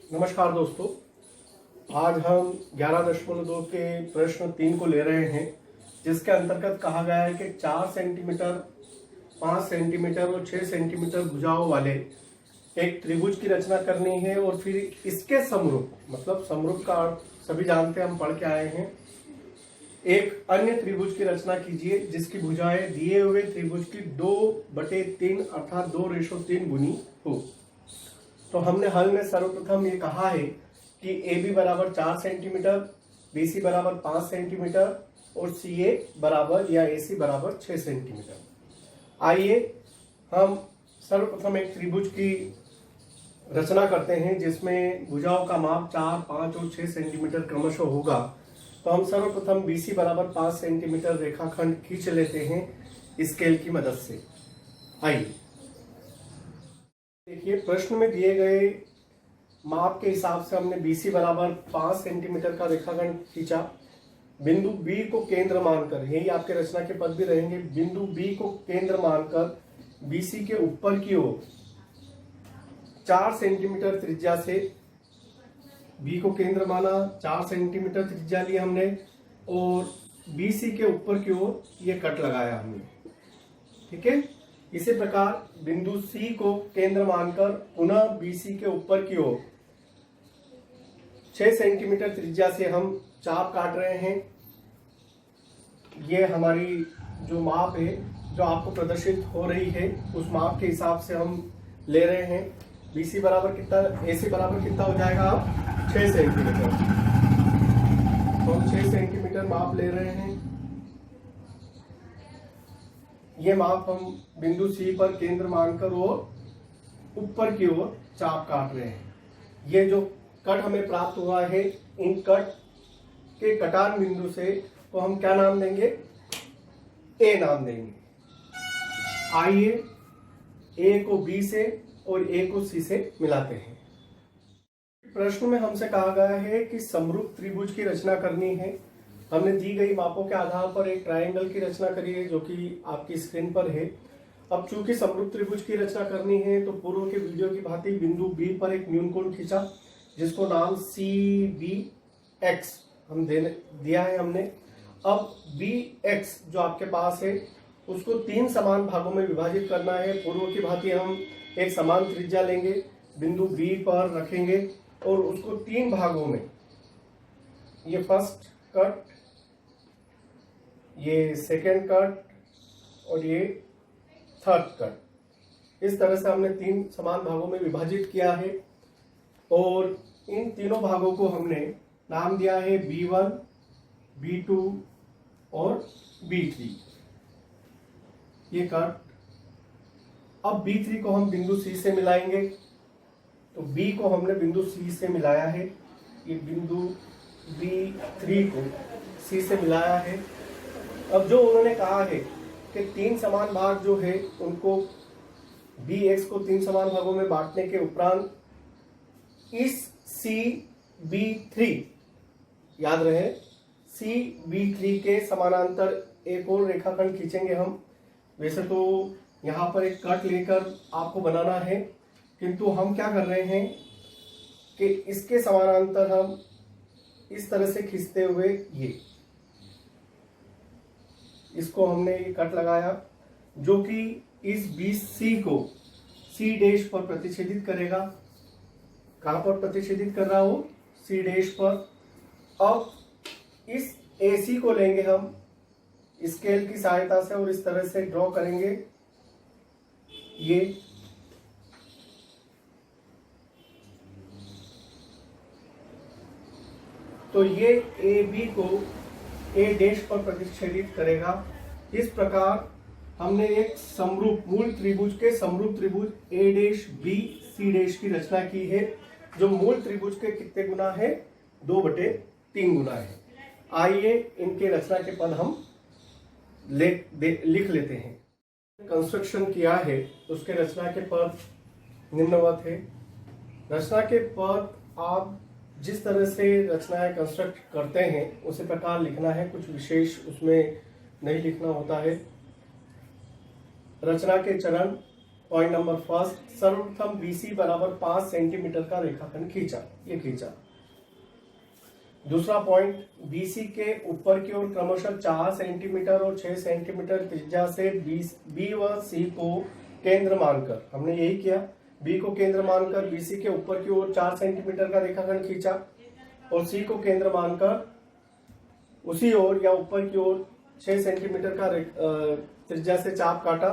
नमस्कार दोस्तों, आज हम 11.2 के प्रश्न 3 को ले रहे हैं, जिसके अंतर्गत कहा गया है कि 4 सेंटीमीटर, 5 सेंटीमीटर और 6 सेंटीमीटर भुजाओं वाले एक त्रिभुज की रचना करनी है और फिर इसके समरूप, मतलब समरूप का अर्थ सभी जानते हैं, हम पढ़ के आए हैं। एक अन्य त्रिभुज की रचना कीजिए जिसकी भुजाएं दिए हुए त्रिभुज की 2/3 अर्थात 2:3 गुनी हो। तो हमने हल में सर्वप्रथम ये कहा है कि ए बी बराबर 4 सेंटीमीटर, बी सी बराबर 5 सेंटीमीटर और सी ए बराबर या ए सी बराबर 6 सेंटीमीटर। आइए हम सर्वप्रथम एक त्रिभुज की रचना करते हैं जिसमें भुजाओं का माप 4, 5 और 6 सेंटीमीटर क्रमशः होगा। तो हम सर्वप्रथम बी सी बराबर 5 सेंटीमीटर रेखाखंड खींच लेते हैं स्केल की मदद से। आइए देखिए, प्रश्न में दिए गए माप के हिसाब से हमने BC बराबर 5 सेंटीमीटर का रेखाखंड खींचा। बिंदु B को केंद्र मानकर, यही आपके रचना के पद भी रहेंगे, बिंदु B को केंद्र मानकर BC के ऊपर की ओर 4 सेंटीमीटर त्रिज्या से, B को केंद्र माना, 4 सेंटीमीटर त्रिज्या ली हमने और BC के ऊपर की ओर ये कट लगाया हमने। ठीक है, इसी प्रकार बिंदु C को केंद्र मानकर पुनः BC के ऊपर की ओर 6 सेंटीमीटर त्रिज्या से हम चाप काट रहे हैं। ये हमारी जो माप है, जो आपको प्रदर्शित हो रही है, उस माप के हिसाब से हम ले रहे हैं। BC बराबर कितना, AC बराबर कितना हो जाएगा, आप 6 सेंटीमीटर। तो हम 6 सेंटीमीटर माप ले रहे हैं। ये माप हम बिंदु C पर केंद्र मानकर और ऊपर की ओर चाप काट रहे हैं। ये जो कट हमें प्राप्त हुआ है, इन कट के कटान बिंदु से तो हम क्या नाम देंगे, A नाम देंगे। आइए A को B से और A को C से मिलाते हैं। प्रश्न में हमसे कहा गया है कि समरूप त्रिभुज की रचना करनी है। हमने दी गई मापों के आधार पर एक ट्रायंगल की रचना करी है जो कि आपकी स्क्रीन पर है। अब चूंकि समरूप त्रिभुज की रचना करनी है तो पूर्व के वीडियो की भांति बिंदु B पर एक न्यूनकोण खींचा जिसको नाम CBX हम दिया है हमने। अब BX जो आपके पास है उसको 3 समान भागों में विभाजित करना है। पूर्व की भांति हम एक समान त्रिज्या लेंगे, बिंदु B पर रखेंगे और उसको 3 भागों में, ये फर्स्ट कट, ये सेकेंड कट और ये थर्ड कट, इस तरह से हमने 3 समान भागों में विभाजित किया है और इन तीनों भागों को हमने नाम दिया है B1, B2 और B3। ये कट। अब B3 को हम बिंदु C से मिलाएंगे। तो B को हमने बिंदु C से मिलाया है, ये बिंदु B3 को C से मिलाया है। अब जो उन्होंने कहा है कि 3 समान भाग जो है उनको BX को 3 समान भागों में बांटने के उपरांत इस CB3, याद रहे CB3 के समानांतर एक और रेखाखंड खींचेंगे हम। वैसे तो यहाँ पर एक कट लेकर आपको बनाना है, किंतु हम क्या कर रहे हैं कि इसके समानांतर हम इस तरह से खींचते हुए इसको हमने ये कट लगाया जो कि इस BC को C डैश पर प्रतिच्छेदित करेगा। कहां पर प्रतिच्छेदित कर रहा हूं, C डैश पर। अब इस AC को लेंगे हम स्केल की सहायता से और इस तरह से ड्रॉ करेंगे। ये तो ये AB को A डैश पर प्रतिच्छेदित करेगा। इस प्रकार हमने एक समरूप, मूल त्रिभुज के समरूप त्रिभुज A dash B C dash की रचना की है, जो मूल त्रिभुज के कितने गुना है, 2/3 गुना है। आइए इनके रचना के पद हम लिख लेते हैं। कंस्ट्रक्शन किया है उसके रचना के पद निम्नवत है। रचना के पद आप जिस तरह से रचनाएं कंस्ट्रक्ट करते हैं उसी प्रकार लिखना है, कुछ विशेष उसमें नहीं लिखना होता है। रचना के चरण, पॉइंट नंबर फर्स्ट, सर्वप्रथम BC बराबर 5 सेंटीमीटर का रेखाखंड खींचा, ये खींचा। दूसरा पॉइंट, BC के ऊपर की ओर क्रमशः 4 सेंटीमीटर और 6 सेंटीमीटर त्रिज्या से B व C को केंद्र मानकर, हमने यही किया, B को केंद्र मानकर BC के ऊपर की ओर 4 सेंटीमीटर का रेखाखंड खींचा और C को केंद्र मानकर उसी ओर या ऊपर की ओर 6 सेंटीमीटर का त्रिज्या से चाप काटा,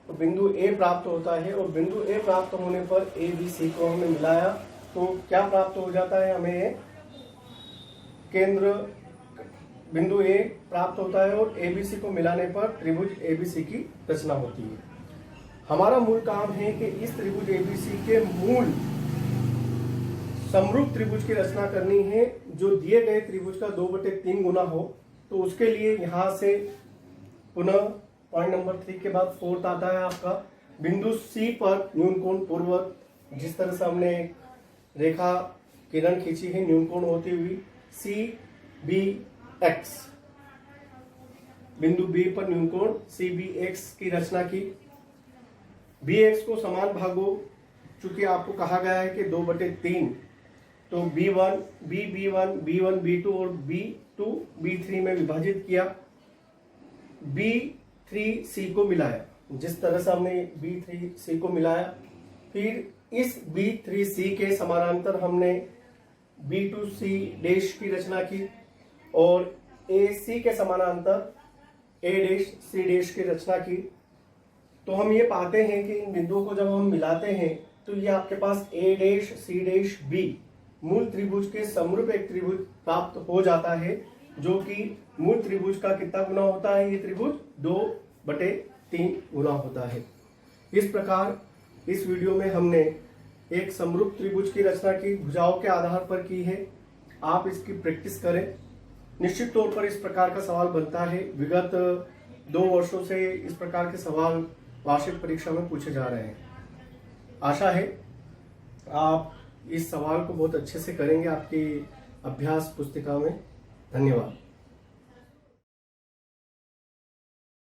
तो बिंदु A प्राप्त होता है। और बिंदु A प्राप्त होने पर ABC को हमने मिलाया, तो क्या प्राप्त हो जाता है हमें, केंद्र बिंदु A प्राप्त होता है और ABC को मिलाने पर त्रिभुज ABC की रचना होती है। हमारा मूल काम है कि इस त्रिभुज ABC के मूल समरूप त्रिभुज की रचना करनी है जो दिए गए त्रिभुज का 2/3 गुना हो। तो उसके लिए यहां से पुनः पॉइंट नंबर 3 के बाद 4th आता है आपका, बिंदु C पर न्यून कोण पूर्वक, जिस तरह से हमने रेखा किरण खींची है न्यून कोण होती हुई, CBX, बिंदु B पर न्यून कोण CBX की रचना की। BX को समान भागों, चूंकि आपको कहा गया है कि 2/3, तो B1, B1, B1, B2 और B2, B3 में विभाजित किया। B3C को मिलाया, जिस तरह से हमने B3C को मिलाया, फिर इस B3C के समानांतर हमने B2C डैश की रचना की और AC के समानांतर A डैश C डैश की रचना की। तो हम ये पाते हैं कि इन बिंदुओं को जब हम मिलाते हैं तो ये आपके पास A dash C dash B मूल त्रिभुज के समरूप एक त्रिभुज प्राप्त हो जाता है, जो कि मूल त्रिभुज का कितना गुना होता है, ये त्रिभुज 2/3 गुना होता है। इस प्रकार इस वीडियो में हमने एक समरूप त्रिभुज की रचना की भुजाओं के आधार पर की है। आप इसकी प्रैक्टिस करें, निश्चित तौर पर इस प्रकार का सवाल बनता है। विगत 2 वर्षों से इस प्रकार के सवाल वार्षिक परीक्षा में पूछे जा रहे हैं। आशा है आप इस सवाल को बहुत अच्छे से करेंगे आपकी अभ्यास पुस्तिका में। धन्यवाद।